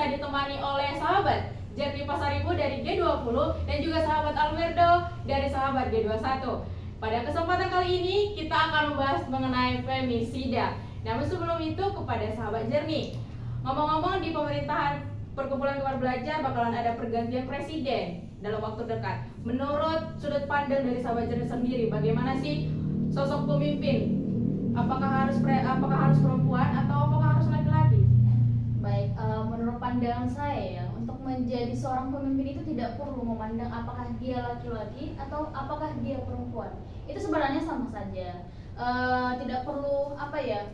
bisa ditemani oleh sahabat Jerni Pasaribu dari G20 dan juga sahabat Almerdo dari sahabat G21. Pada kesempatan kali ini kita akan membahas mengenai femisida. Namun sebelum itu kepada sahabat Jerni, ngomong-ngomong di pemerintahan Perkumpulan Gemar Belajar bakalan ada pergantian presiden dalam waktu dekat. Menurut sudut pandang dari sahabat Jerni sendiri, bagaimana sih sosok pemimpin? Apakah harus perempuan atau apakah harus laki-laki? Baik, menurut pandangan saya ya, untuk menjadi seorang pemimpin itu tidak perlu memandang apakah dia laki-laki atau apakah dia perempuan. Itu sebenarnya sama saja. Tidak perlu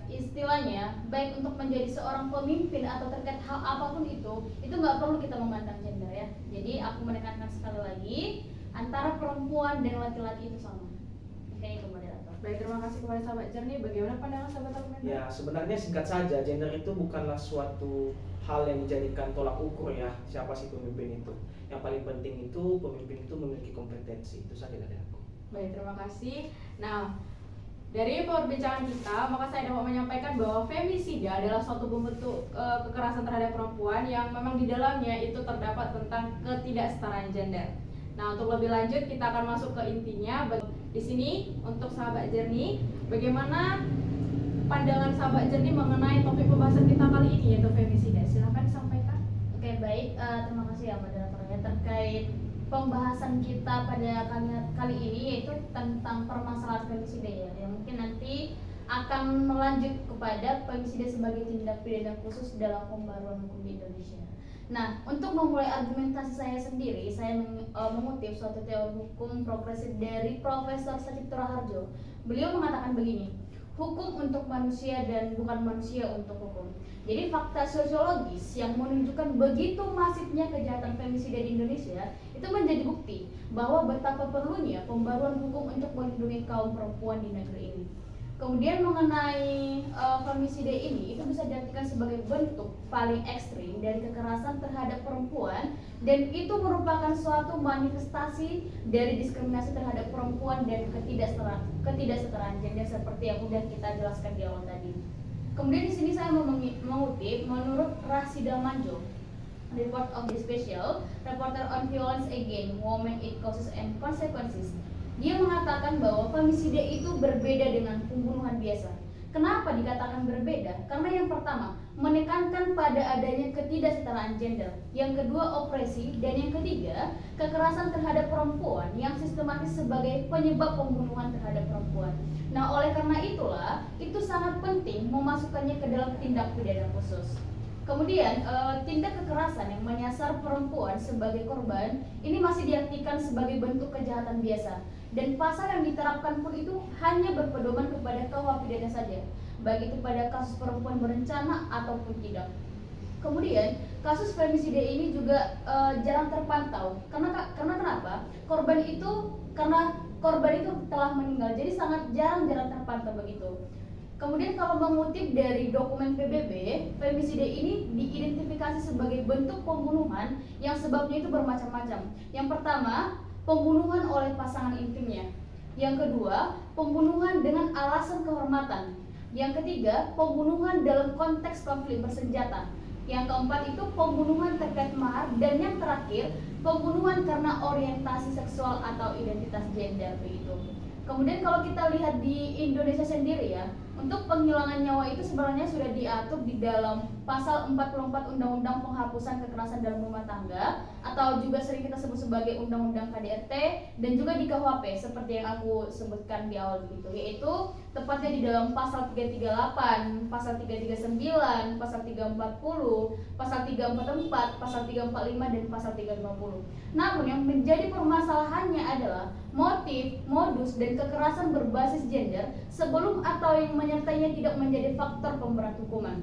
istilahnya, baik untuk menjadi seorang pemimpin atau terkait hal apapun itu nggak perlu kita memandang gender ya. Jadi aku menekankan sekali lagi, antara perempuan dan laki-laki itu sama. Kayak itu moderator. Baik, terima kasih kepada sahabat Jerni. Bagaimana pandangan sahabat Almerdo? Ya, sebenarnya singkat saja, gender itu bukanlah suatu hal yang dijadikan tolak ukur ya, siapa sih pemimpin itu. Yang paling penting itu pemimpin itu memiliki kompetensi. Itu saja dari aku. Baik, terima kasih. Nah, dari perbincangan kita, maka saya dapat menyampaikan bahwa femisida adalah suatu bentuk kekerasan terhadap perempuan yang memang di dalamnya itu terdapat tentang ketidaksetaraan gender. Nah, untuk lebih lanjut kita akan masuk ke intinya. Di sini untuk sahabat Jerni, bagaimana pandangan sahabat Jerni mengenai topik pembahasan kita kali ini yaitu femisida? Silakan disampaikan. Oke, baik, terima kasih ya moderatornya terkait pembahasan kita pada kali ini, yaitu tentang permasalahan femisida ya, yang mungkin nanti akan melanjut kepada femisida sebagai tindak pidana khusus dalam pembaruan hukum di Indonesia. Nah, untuk memulai argumentasi saya sendiri, saya mengutip suatu teori hukum progresif dari Profesor Sachitra Harjo. Beliau mengatakan begini, hukum untuk manusia dan bukan manusia untuk hukum. Jadi fakta sosiologis yang menunjukkan begitu masifnya kejahatan femisida di Indonesia itu menjadi bukti bahwa betapa perlunya pembaruan hukum untuk melindungi kaum perempuan di negeri ini. Kemudian mengenai femisida ini, itu bisa diartikan sebagai bentuk paling ekstrim dari kekerasan terhadap perempuan, dan itu merupakan suatu manifestasi dari diskriminasi terhadap perempuan dan ketidaksetaraan gender seperti yang sudah kita jelaskan di awal tadi. Kemudian di sini saya mau mengutip menurut Rasida Manjo, Report of the Special Reporter on Violence Against Women, Its Causes and Consequences. Dia mengatakan bahwa femisida itu berbeda dengan pembunuhan biasa. Kenapa dikatakan berbeda? Karena yang pertama, menekankan pada adanya ketidaksetaraan gender. Yang kedua, opresi. Dan yang ketiga, kekerasan terhadap perempuan yang sistematis sebagai penyebab pembunuhan terhadap perempuan. Nah, oleh karena itulah, itu sangat penting memasukkannya ke dalam tindak pidana khusus. Kemudian, tindak kekerasan yang menyasar perempuan sebagai korban, ini masih diartikan sebagai bentuk kejahatan biasa. Dan pasal yang diterapkan pun itu hanya berpedoman kepada KUH pidana saja, baik itu pada kasus perempuan berencana ataupun tidak. Kemudian kasus femisida ini juga jarang terpantau. Karena kenapa? Karena korban itu telah meninggal, jadi sangat jarang terpantau begitu. Kemudian kalau mengutip dari dokumen PBB, femisida ini diidentifikasi sebagai bentuk pembunuhan yang sebabnya itu bermacam-macam. Yang pertama, pembunuhan oleh pasangan intimnya. Yang kedua, pembunuhan dengan alasan kehormatan. Yang ketiga, pembunuhan dalam konteks konflik bersenjata. Yang keempat itu pembunuhan terkait mahar. Dan yang terakhir, pembunuhan karena orientasi seksual atau identitas gender begitu. Kemudian kalau kita lihat di Indonesia sendiri ya, untuk penghilangan nyawa itu sebenarnya sudah diatur di dalam pasal 44 Undang-Undang Penghapusan Kekerasan dalam Rumah Tangga, atau juga sering kita sebut sebagai Undang-Undang KDRT, dan juga di KUHP seperti yang aku sebutkan di awal begitu, yaitu tepatnya di dalam pasal 338, pasal 339, pasal 340, pasal 344, pasal 345, dan pasal 350. Namun yang menjadi permasalahannya adalah motif, modus, dan kekerasan berbasis gender sebelum atau yang menyertainya tidak menjadi faktor pemberat hukuman.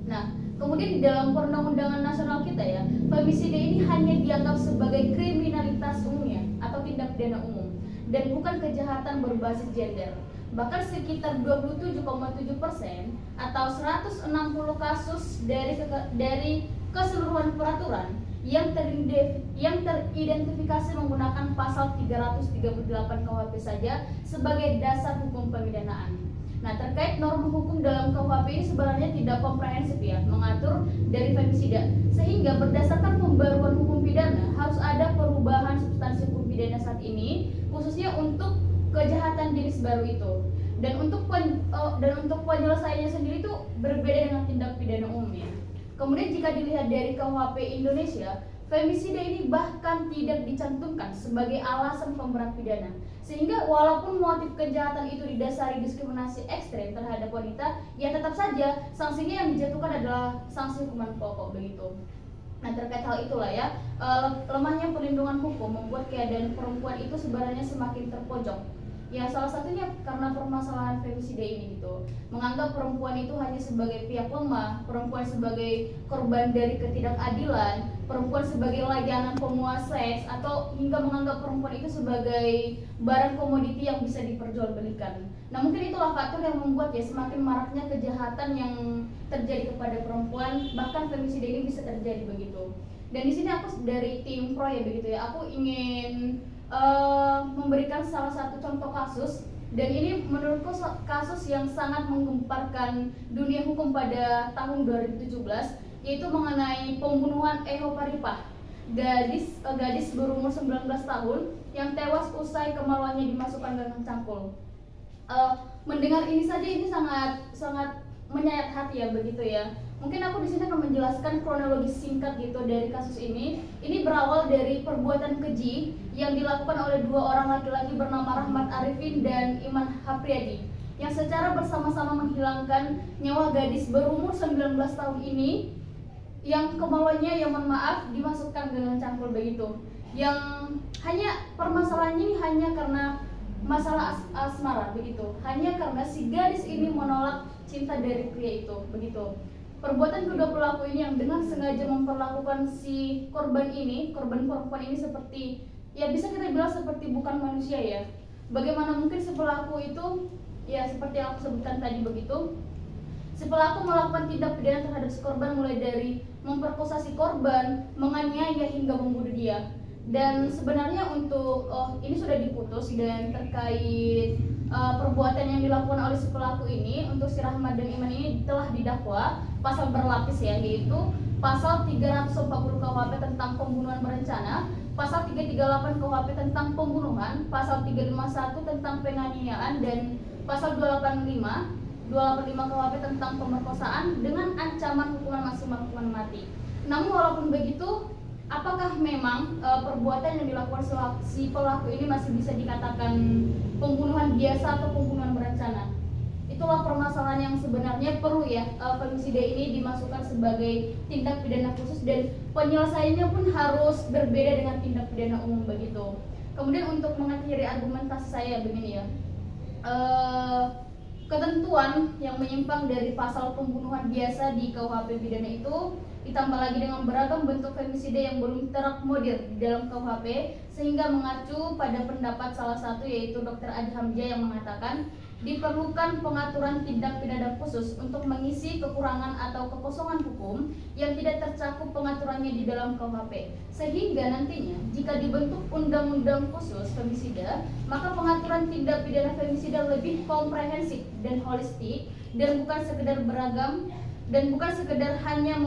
Nah, kemudian di dalam perundang-undangan nasional kita ya, femisida ini hanya dianggap sebagai kriminalitas umumnya atau tindak pidana umum dan bukan kejahatan berbasis gender. Bahkan sekitar 27,7% atau 160 kasus dari keseluruhan peraturan yang teridentifikasi menggunakan pasal 338 KUHP saja sebagai dasar hukum pemidanaan. Nah, terkait norma hukum dalam KUHP ini sebenarnya tidak komprehensif ya, mengatur dari femisida. Sehingga berdasarkan pembaruan hukum pidana harus ada perubahan substansi hukum pidana saat ini, khususnya untuk kejahatan jenis baru itu. Dan untuk penyelesaiannya sendiri itu berbeda dengan tindak pidana umumnya. Kemudian jika dilihat dari KUHP Indonesia, femisida ini bahkan tidak dicantumkan sebagai alasan pemberat pidana. Sehingga walaupun motif kejahatan itu didasari diskriminasi ekstrem terhadap wanita, ya tetap saja sanksinya yang dijatuhkan adalah sanksi hukuman pokok begitu. Nah, terkait hal itulah ya, lemahnya perlindungan hukum membuat keadaan perempuan itu sebenarnya semakin terpojok. Ya, salah satunya karena permasalahan femisida ini gitu. Menganggap perempuan itu hanya sebagai pihak lemah, perempuan sebagai korban dari ketidakadilan, perempuan sebagai layanan pemuas seks, atau hingga menganggap perempuan itu sebagai barang komoditi yang bisa diperjualbelikan. Nah, mungkin itulah faktor yang membuat ya semakin maraknya kejahatan yang terjadi kepada perempuan, bahkan femisida ini bisa terjadi begitu. Dan di sini aku dari tim pro ya begitu ya, aku ingin memberikan salah satu contoh kasus, dan ini menurutku kasus yang sangat menggemparkan dunia hukum pada tahun 2017, yaitu mengenai pembunuhan Eho Paripah, gadis berumur 19 tahun yang tewas usai kemaluannya dimasukkan dalam cangkul. Mendengar ini saja ini sangat menyayat hati ya begitu ya. Mungkin aku di sini akan menjelaskan kronologi singkat gitu dari kasus ini. Ini berawal dari perbuatan keji yang dilakukan oleh dua orang laki-laki bernama Rahmat Arifin dan Iman Hapriadi yang secara bersama-sama menghilangkan nyawa gadis berumur 19 tahun ini yang kemaluannya, yang mohon maaf, dimasukkan dengan cangkul begitu. Yang hanya permasalahannya ini hanya karena masalah asmara begitu. Hanya karena si gadis ini menolak cinta dari pria itu begitu. Perbuatan kedua pelaku ini yang dengan sengaja memperlakukan si korban perempuan ini seperti, ya bisa kita bilang seperti bukan manusia ya. Bagaimana mungkin si pelaku itu, ya seperti yang aku sebutkan tadi begitu, si pelaku melakukan tindak pidana terhadap si korban mulai dari memperkosa si korban, menganiaya hingga membunuh dia. Dan sebenarnya untuk ini sudah diputus, dan terkait perbuatan yang dilakukan oleh si pelaku ini untuk si Rahmat dan Iman ini telah didakwa pasal berlapis ya, yaitu pasal 340 KUHP tentang pembunuhan berencana, pasal 338 KUHP tentang pembunuhan, pasal 351 tentang penganiayaan, dan pasal 285 KUHP tentang pemerkosaan dengan ancaman hukuman maksimal hukuman mati. Namun walaupun begitu, apakah memang perbuatan yang dilakukan si pelaku ini masih bisa dikatakan pembunuhan biasa atau pembunuhan berencana? Itulah permasalahan yang sebenarnya perlu ya femisida ini dimasukkan sebagai tindak pidana khusus, dan penyelesaiannya pun harus berbeda dengan tindak pidana umum begitu. Kemudian untuk mengakhiri argumentasi saya begini ya, ketentuan yang menyimpang dari pasal pembunuhan biasa di KUHP pidana itu ditambah lagi dengan beragam bentuk femisida yang belum terakomodir di dalam KUHP, sehingga mengacu pada pendapat salah satu yaitu Dr. Adi Hamzah yang mengatakan diperlukan pengaturan tindak pidana khusus untuk mengisi kekurangan atau kekosongan hukum yang tidak tercakup pengaturannya di dalam KUHP, sehingga nantinya jika dibentuk undang-undang khusus femisida, maka pengaturan tindak pidana femisida lebih komprehensif dan holistik, dan bukan sekedar beragam, dan bukan sekedar hanya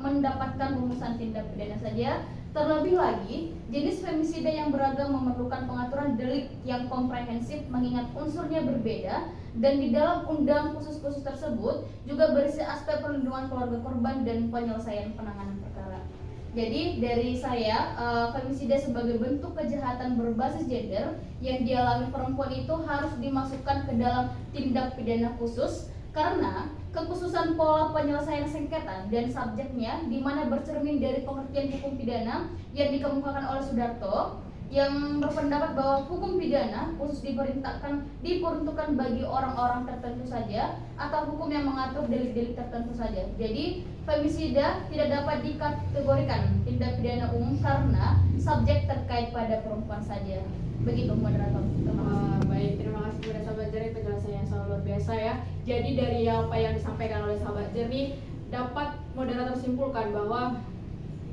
mendapatkan rumusan tindak pidana saja. Terlebih lagi, jenis femisida yang beragam memerlukan pengaturan delik yang komprehensif mengingat unsurnya berbeda, dan di dalam undang khusus-khusus tersebut juga berisi aspek perlindungan keluarga korban dan penyelesaian penanganan perkara. Jadi dari saya, femisida sebagai bentuk kejahatan berbasis gender yang dialami perempuan itu harus dimasukkan ke dalam tindak pidana khusus, karena kekhususan pola penyelesaian sengketa dan subjeknya di mana bercermin dari pengertian hukum pidana yang dikemukakan oleh Sudarto, yang berpendapat bahwa hukum pidana khusus diperuntukkan bagi orang-orang tertentu saja atau hukum yang mengatur delik-delik tertentu saja. Jadi femisida tidak dapat dikategorikan tindak pidana umum karena subjek terkait pada perempuan saja. Begitu moderator. Terima kasih. Baik, terima kasih kepada sahabat Jernih, penjelasannya yang sangat luar biasa ya. Jadi dari apa yang disampaikan oleh sahabat Jernih, dapat moderator simpulkan bahwa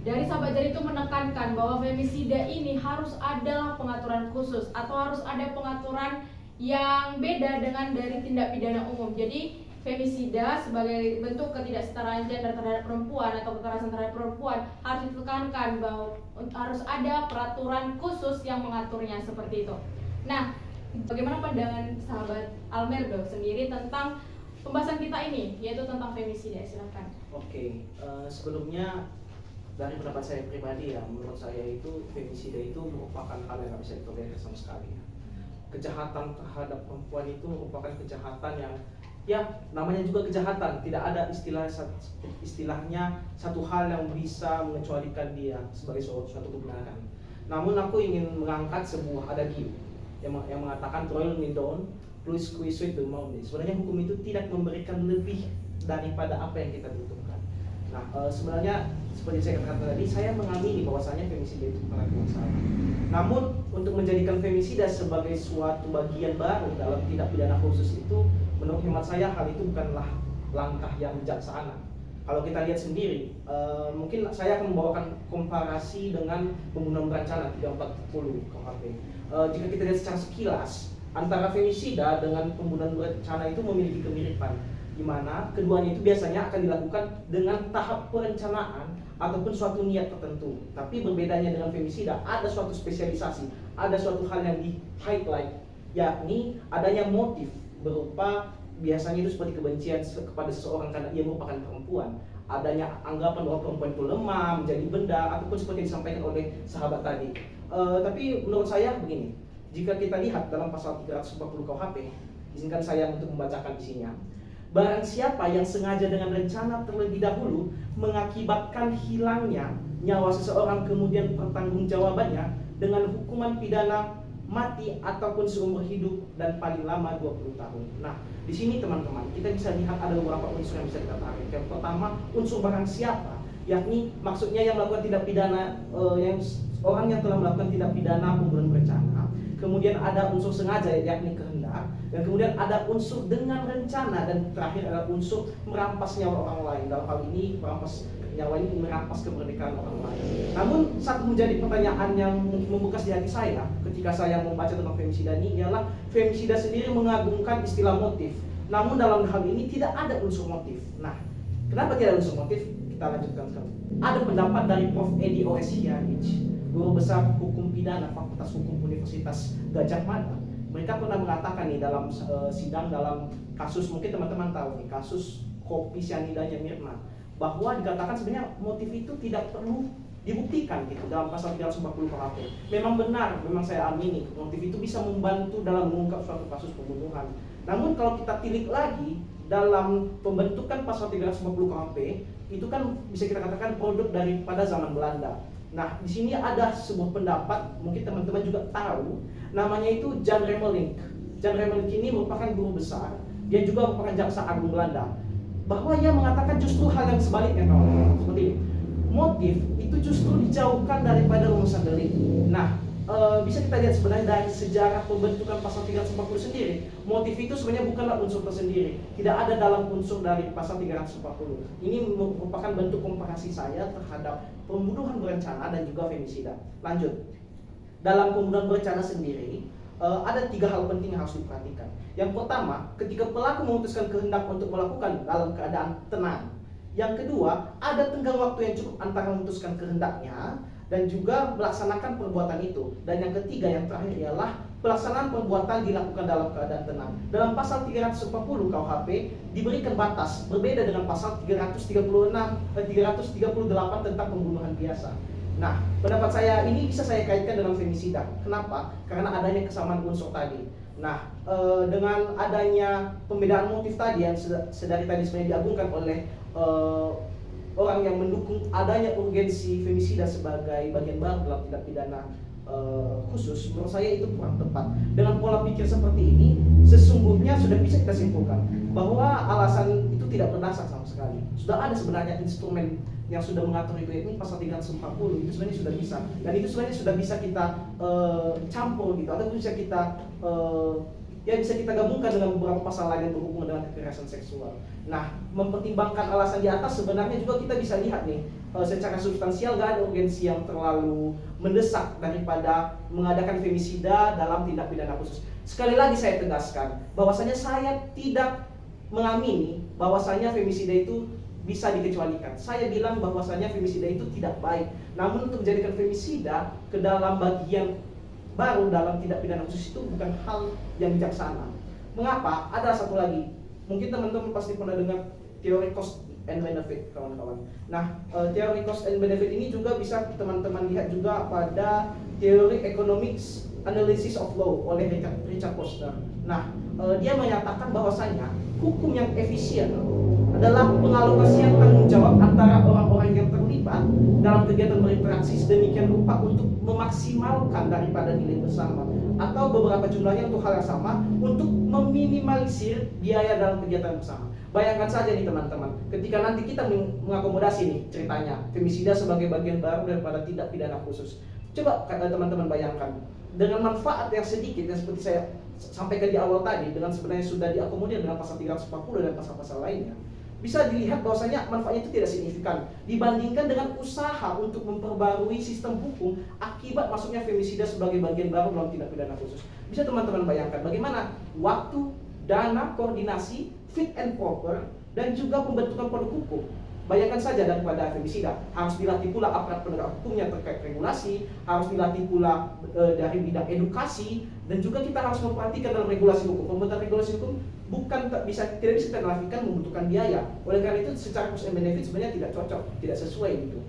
dari sahabat Jernih itu menekankan bahwa femisida ini harus adalah pengaturan khusus atau harus ada pengaturan yang beda dengan dari tindak pidana umum. Jadi femisida sebagai bentuk ketidaksetaraan gender terhadap perempuan atau kekerasan terhadap perempuan harus ditekankan bahwa harus ada peraturan khusus yang mengaturnya seperti itu. Nah, bagaimana pandangan sahabat Almerdo sendiri tentang pembahasan kita ini, yaitu tentang femisida? Silakan. Oke, sebelumnya dari pendapat saya pribadi ya, menurut saya itu femisida itu merupakan hal yang nggak bisa ditolerir sama sekali ya. Kejahatan terhadap perempuan itu merupakan kejahatan yang ya namanya juga kejahatan, tidak ada istilahnya satu hal yang bisa mengecualikan dia sebagai suatu kebenaran. Namun aku ingin mengangkat sebuah adagium yang mengatakan toil me down, plus quisuit the mountain. Sebenarnya hukum itu tidak memberikan lebih daripada apa yang kita butuhkan. Nah, sebenarnya seperti saya katakan tadi, saya mengamini bahwasanya femisida itu bukan masalah. Namun untuk menjadikan femisida sebagai suatu bagian baru dalam tindak pidana khusus itu, menurut hemat saya hal itu bukanlah langkah yang bijaksana. Kalau kita lihat sendiri, mungkin saya akan membawakan komparasi dengan pembunuhan berencana 340 KUHP. Jika kita lihat secara sekilas, antara femisida dengan pembunuhan berencana itu memiliki kemiripan, di mana keduanya itu biasanya akan dilakukan dengan tahap perencanaan ataupun suatu niat tertentu. Tapi berbedanya dengan femisida, ada suatu spesialisasi, ada suatu hal yang di highlight, yakni adanya motif berupa biasanya itu seperti kebencian kepada seseorang karena ia merupakan perempuan, adanya anggapan bahwa perempuan itu lemah, menjadi benda, ataupun seperti yang disampaikan oleh sahabat tadi. Tapi menurut saya begini, jika kita lihat dalam pasal 340 KUHP, izinkan saya untuk membacakan isinya. Barang siapa yang sengaja dengan rencana terlebih dahulu mengakibatkan hilangnya nyawa seseorang kemudian pertanggungjawabannya dengan hukuman pidana mati ataupun seumur hidup dan paling lama 20 tahun. Nah, di sini teman-teman, kita bisa lihat ada beberapa unsur yang bisa kita tarik. Yang pertama, unsur barang siapa, yakni maksudnya yang melakukan tindak pidana, orang yang telah melakukan tindak pidana pembunuhan berencana. Kemudian ada unsur sengaja, yakni kehendak, dan kemudian ada unsur dengan rencana, dan terakhir ada unsur merampas nyawa orang lain. Dalam hal ini merampas nyawa ini merampas kemerdekaan orang lain. Namun satu menjadi pertanyaan yang membekas di hati saya ketika saya membaca tentang femisida ini ialah femisida sendiri mengagungkan istilah motif. Namun dalam hal ini tidak ada unsur motif. Nah, kenapa tidak ada unsur motif? Kita lanjutkan sekarang. Ada pendapat dari Prof. Edi O.S. Hiarij, Guru Besar Hukum Pidana Fakultas Hukum Universitas Gadjah Mada. Mereka pernah mengatakan nih dalam sidang dalam kasus, mungkin teman-teman tahu nih, kasus kopi cyanidanya Mirna, bahwa dikatakan sebenarnya motif itu tidak perlu dibuktikan gitu dalam pasal 340 KUHP. Memang benar, memang saya amini motif itu bisa membantu dalam mengungkap suatu kasus pembunuhan. Namun kalau kita tilik lagi dalam pembentukan pasal 340 KUHP, itu kan bisa kita katakan produk daripada zaman Belanda. Nah, di sini ada sebuah pendapat, mungkin teman-teman juga tahu, namanya itu Jan Remelink. Jan Remelink ini merupakan guru besar, dia juga merupakan jaksa agung Belanda. Bahwa ia mengatakan justru hal yang sebaliknya, kawan-kawan. Seperti ini. Motif itu justru dijauhkan daripada rumusan delik. Nah, bisa kita lihat sebenarnya dari sejarah pembentukan pasal 340 sendiri, motif itu sebenarnya bukanlah unsur tersendiri, tidak ada dalam unsur dari pasal 340. Ini merupakan bentuk komparasi saya terhadap pembunuhan berencana dan juga femisida. Lanjut, dalam pembunuhan berencana sendiri ada 3 hal penting yang harus diperhatikan. Yang pertama, ketika pelaku memutuskan kehendak untuk melakukan dalam keadaan tenang. Yang kedua, ada tenggang waktu yang cukup antara memutuskan kehendaknya dan juga melaksanakan perbuatan itu. Dan yang ketiga, yang terakhir ialah pelaksanaan perbuatan dilakukan dalam keadaan tenang. Dalam pasal 340 KUHP diberikan batas, berbeda dengan pasal 338 tentang pembunuhan biasa. Nah, pendapat saya ini bisa saya kaitkan dengan femisida. Kenapa? Karena adanya kesamaan unsur tadi. Nah, dengan adanya pembedaan motif tadi yang sedari tadi sebenarnya diagungkan oleh orang yang mendukung adanya urgensi femisida sebagai bagian baru dalam tindak pidana khusus, menurut saya itu kurang tepat. Dengan pola pikir seperti ini, sesungguhnya sudah bisa kita simpulkan bahwa alasan itu tidak berdasar sama sekali. Sudah ada sebenarnya instrumen yang sudah mengatur itu, ini pasal 340 itu sebenarnya sudah bisa, dan itu sebenarnya sudah bisa kita campur gitu, atau bisa kita bisa kita gabungkan dengan beberapa pasal lain yang berhubungan dengan kekerasan seksual. Nah, mempertimbangkan alasan di atas, sebenarnya juga kita bisa lihat nih, secara substansial gak ada urgensi yang terlalu mendesak daripada mengadakan femisida dalam tindak pidana khusus. Sekali lagi saya tegaskan bahwasanya saya tidak mengamini bahwasanya femisida itu bisa dikecualikan. Saya bilang bahwasanya femisida itu tidak baik. Namun untuk menjadikan femisida ke dalam bagian baru dalam tindak pidana khusus itu bukan hal yang bijaksana. Mengapa? Ada satu lagi. Mungkin teman-teman pasti pernah dengar teori cost and benefit, kawan-kawan. Nah, teori cost and benefit ini juga bisa teman-teman lihat juga pada teori economics analysis of law oleh Richard Posner. Nah, dia menyatakan bahwasanya hukum yang efisien adalah pengalokasian tanggung jawab antara orang-orang yang terlibat dalam kegiatan berinteraksi sedemikian rupa untuk memaksimalkan daripada nilai bersama atau beberapa jumlahnya untuk hal yang sama untuk meminimalisir biaya dalam kegiatan bersama. Bayangkan saja nih teman-teman, ketika nanti kita mengakomodasi nih ceritanya femisida sebagai bagian baru daripada tindak pidana khusus. Coba teman-teman bayangkan dengan manfaat yang sedikit yang seperti saya sampaikan di awal tadi, dengan sebenarnya sudah diakomodir dengan pasal 340 dan pasal-pasal lainnya, bisa dilihat bahwasanya manfaatnya itu tidak signifikan dibandingkan dengan usaha untuk memperbarui sistem hukum akibat masuknya femisida sebagai bagian baru dalam tindak pidana khusus. Bisa teman-teman bayangkan bagaimana waktu, dana, koordinasi, fit and proper, dan juga pembentukan produk hukum. Bayangkan saja daripada femisida, harus dilatih pula aparat penegak hukumnya terkait regulasi, harus dilatih pula dari bidang edukasi, dan juga kita harus memperhatikan dalam regulasi hukum. Pembentukan regulasi hukum tidak bisa kita nafikan membutuhkan biaya. Oleh karena itu secara cost and benefit sebenarnya tidak cocok, tidak sesuai gitu.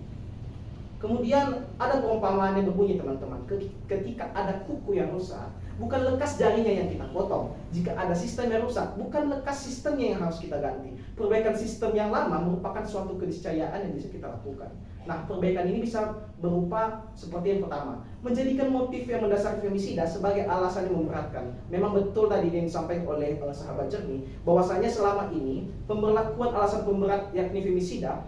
Kemudian ada perumpamaan yang berbunyi teman-teman, ketika ada kuku yang rusak, bukan lekas jarinya yang kita potong. Jika ada sistem yang rusak, bukan lekas sistemnya yang harus kita ganti. Perbaikan sistem yang lama merupakan suatu keniscayaan yang bisa kita lakukan. Nah, perbaikan ini bisa berupa seperti yang pertama, menjadikan motif yang mendasari femisida sebagai alasan yang memberatkan. Memang betul tadi yang disampaikan oleh sahabat Jernih, bahwasanya selama ini pemberlakuan alasan pemberat yakni femisida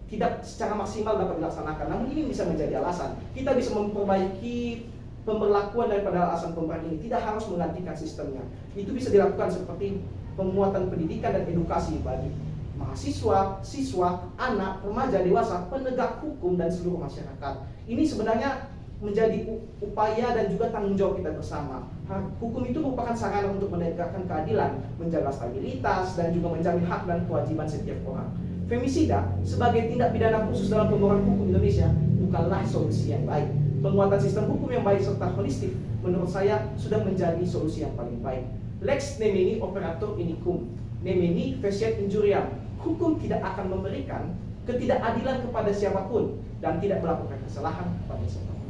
tidak secara maksimal dapat dilaksanakan. Namun ini bisa menjadi alasan. Kita bisa memperbaiki pemberlakuan daripada alasan pemberat ini, tidak harus menggantikan sistemnya. Itu bisa dilakukan seperti penguatan pendidikan dan edukasi bagi mahasiswa, siswa, anak, remaja, dewasa, penegak hukum, dan seluruh masyarakat. Ini sebenarnya menjadi upaya dan juga tanggung jawab kita bersama. Hukum itu merupakan sarana untuk menegakkan keadilan, menjaga stabilitas, dan juga menjamin hak dan kewajiban setiap orang. Femisida sebagai tindak pidana khusus dalam pembahasan hukum Indonesia bukanlah solusi yang baik. Penguatan sistem hukum yang baik serta holistik menurut saya sudah menjadi solusi yang paling baik. Lex nemini operator inicum, nemini faciat injuriam. Hukum tidak akan memberikan ketidakadilan kepada siapapun dan tidak melakukan kesalahan kepada siapapun.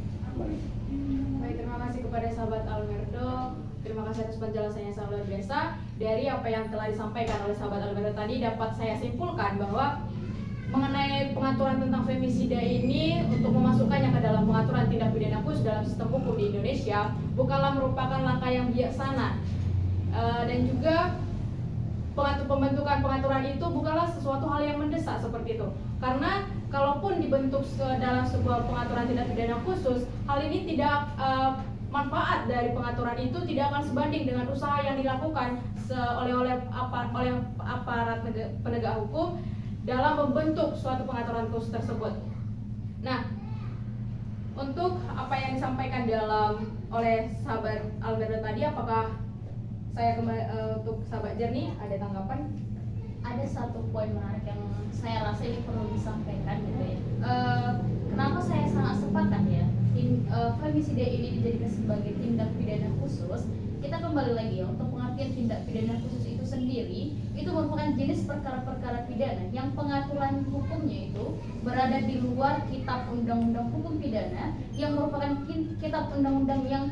Baik, terima kasih kepada sahabat Almerdo. Terima kasih atas penjelasannya sangat luar biasa. Dari apa yang telah disampaikan oleh sahabat Almerdo tadi, dapat saya simpulkan bahwa mengenai pengaturan tentang femisida ini untuk memasukkannya ke dalam pengaturan tindak pidana khusus dalam sistem hukum di Indonesia bukanlah merupakan langkah yang bijaksana, dan juga pembentukan pengaturan itu bukanlah sesuatu hal yang mendesak seperti itu. Karena kalaupun dibentuk dalam sebuah pengaturan tindak pidana khusus, hal ini tidak manfaat dari pengaturan itu tidak akan sebanding dengan usaha yang dilakukan oleh aparat penegak hukum dalam membentuk suatu pengaturan khusus tersebut. Nah, untuk apa yang disampaikan oleh sahabat Almerdo tadi, apakah saya untuk sahabat Jernih ada tanggapan? Ada satu poin menarik yang saya rasa ini perlu disampaikan gitu ya. Kenapa saya sangat sepakat ya femisida ini dijadikan sebagai tindak pidana khusus. Kita kembali lagi ya, untuk pengertian tindak pidana khusus itu sendiri itu merupakan jenis perkara-perkara pidana yang pengaturan hukumnya itu berada di luar kitab undang-undang hukum pidana, yang merupakan kitab undang-undang yang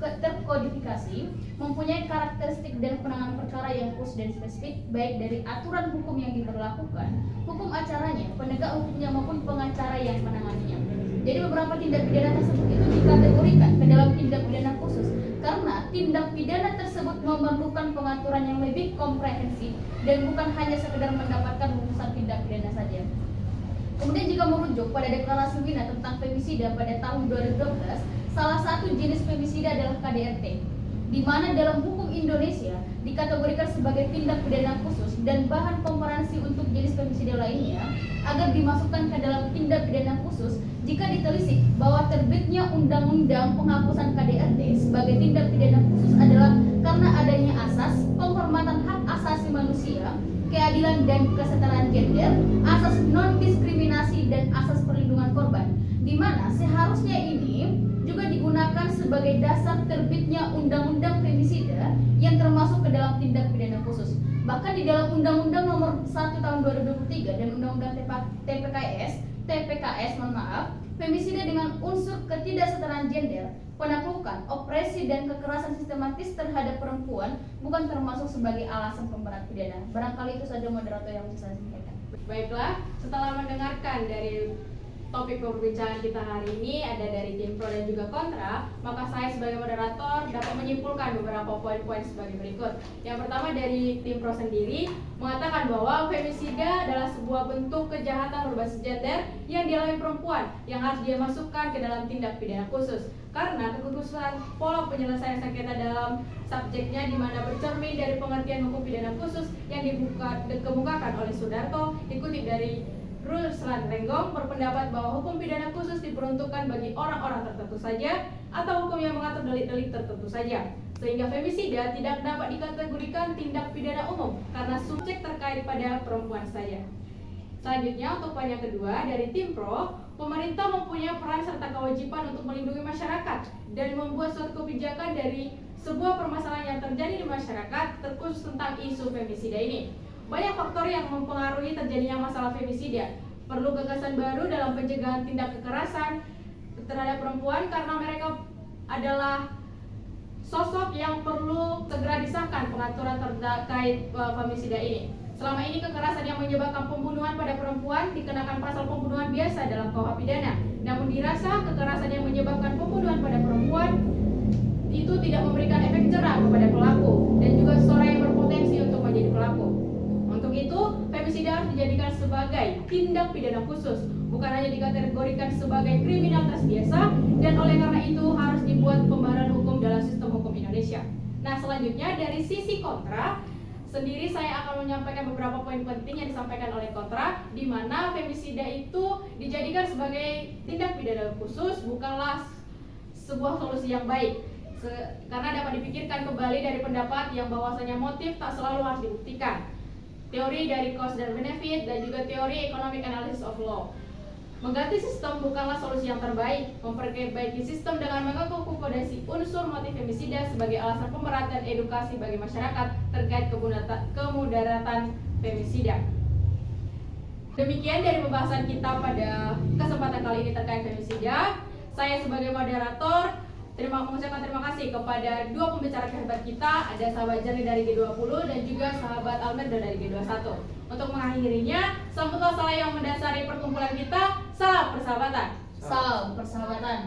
terkodifikasi, mempunyai karakteristik dan penanganan perkara yang khusus dan spesifik, baik dari aturan hukum yang diberlakukan, hukum acaranya, penegak hukumnya maupun pengacara yang menanganinya. Jadi beberapa tindak pidana tersebut itu dikategorikan ke dalam tindak pidana khusus karena tindak pidana tersebut memerlukan pengaturan yang lebih komprehensif dan bukan hanya sekedar mendapatkan rumusan tindak pidana saja. Kemudian jika merujuk pada deklarasi Wina tentang femisida pada tahun 2012, salah satu jenis femisida adalah KDRT, di mana dalam hukum Indonesia dikategorikan sebagai tindak pidana khusus dan bahan komparasi untuk jenis femisida lainnya agar dimasukkan ke dalam tindak pidana khusus jika ditelisik bahwa terbitnya undang-undang penghapusan KDRT sebagai tindak pidana khusus adalah keadilan dan kesetaraan gender, asas non-diskriminasi dan asas perlindungan korban, di mana seharusnya ini juga digunakan sebagai dasar terbitnya Undang-Undang Femisida yang termasuk ke dalam tindak pidana khusus. Bahkan di dalam Undang-Undang Nomor 1 Tahun 2023 dan Undang-Undang TPKS, femisida dengan unsur ketidaksetaraan gender, penaklukan, opresi dan kekerasan sistematis terhadap perempuan bukan termasuk sebagai alasan pemberat pidana. Barangkali itu saja moderator yang bisa saya sampaikan. Baiklah, setelah mendengarkan dari topik perbincangan kita hari ini ada dari tim pro dan juga kontra, maka saya sebagai moderator dapat menyimpulkan beberapa poin-poin sebagai berikut. Yang pertama dari tim pro sendiri mengatakan bahwa femisida adalah sebuah bentuk kejahatan berbasis gender yang dialami perempuan yang harus dia masukkan ke dalam tindak pidana khusus. Karena kekhususan pola penyelesaian sengketa dalam subjeknya di mana bercermin dari pengertian hukum pidana khusus yang dikemukakan oleh Sudarto, dikutip dari Ruslan Renggong, berpendapat bahwa hukum pidana khusus diperuntukkan bagi orang-orang tertentu saja atau hukum yang mengatur delik-delik tertentu saja, sehingga femisida tidak dapat dikategorikan tindak pidana umum karena subjek terkait pada perempuan saja. Selanjutnya untuk poin yang kedua dari tim pro, pemerintah mempunyai peran serta kewajiban untuk melindungi masyarakat dan membuat suatu kebijakan dari sebuah permasalahan yang terjadi di masyarakat terkhusus tentang isu femisida ini. Banyak faktor yang mempengaruhi terjadinya masalah femisida. Perlu gagasan baru dalam pencegahan tindak kekerasan terhadap perempuan karena mereka adalah sosok yang perlu segera disahkan pengaturan terkait femisida ini. Selama ini kekerasan yang menyebabkan pembunuhan pada perempuan dikenakan pasal pembunuhan biasa dalam KUH pidana. Namun dirasa kekerasan yang menyebabkan pembunuhan pada perempuan itu tidak memberikan efek jerah kepada pelaku dan juga seseorang yang berpotensi untuk menjadi pelaku. Untuk itu, femisida harus dijadikan sebagai tindak pidana khusus, bukan hanya dikategorikan sebagai kriminalitas biasa, dan oleh karena itu harus dibuat pembaharuan hukum dalam sistem hukum Indonesia. Nah, selanjutnya dari sisi kontra sendiri saya akan menyampaikan beberapa poin penting yang disampaikan oleh kontra, di mana femisida itu dijadikan sebagai tindak pidana khusus bukanlah sebuah solusi yang baik. Karena dapat dipikirkan kembali dari pendapat yang bahwasanya motif tak selalu harus dibuktikan. Teori dari cost dan benefit dan juga teori economic analysis of law. Mengganti sistem bukanlah solusi yang terbaik. Memperbaiki sistem dengan mengakomodasi unsur motif femisida sebagai alasan pemberat dan edukasi bagi masyarakat terkait kemudaratan femisida. Demikian dari pembahasan kita pada kesempatan kali ini terkait femisida. Saya sebagai moderator mengucapkan terima kasih kepada dua pembicara hebat kita, ada sahabat Jani dari G20 dan juga sahabat Almerdo dari G21. Untuk mengakhirinya, sambutlah salam yang mendasari perkumpulan kita. Salam persahabatan. Salam persahabatan.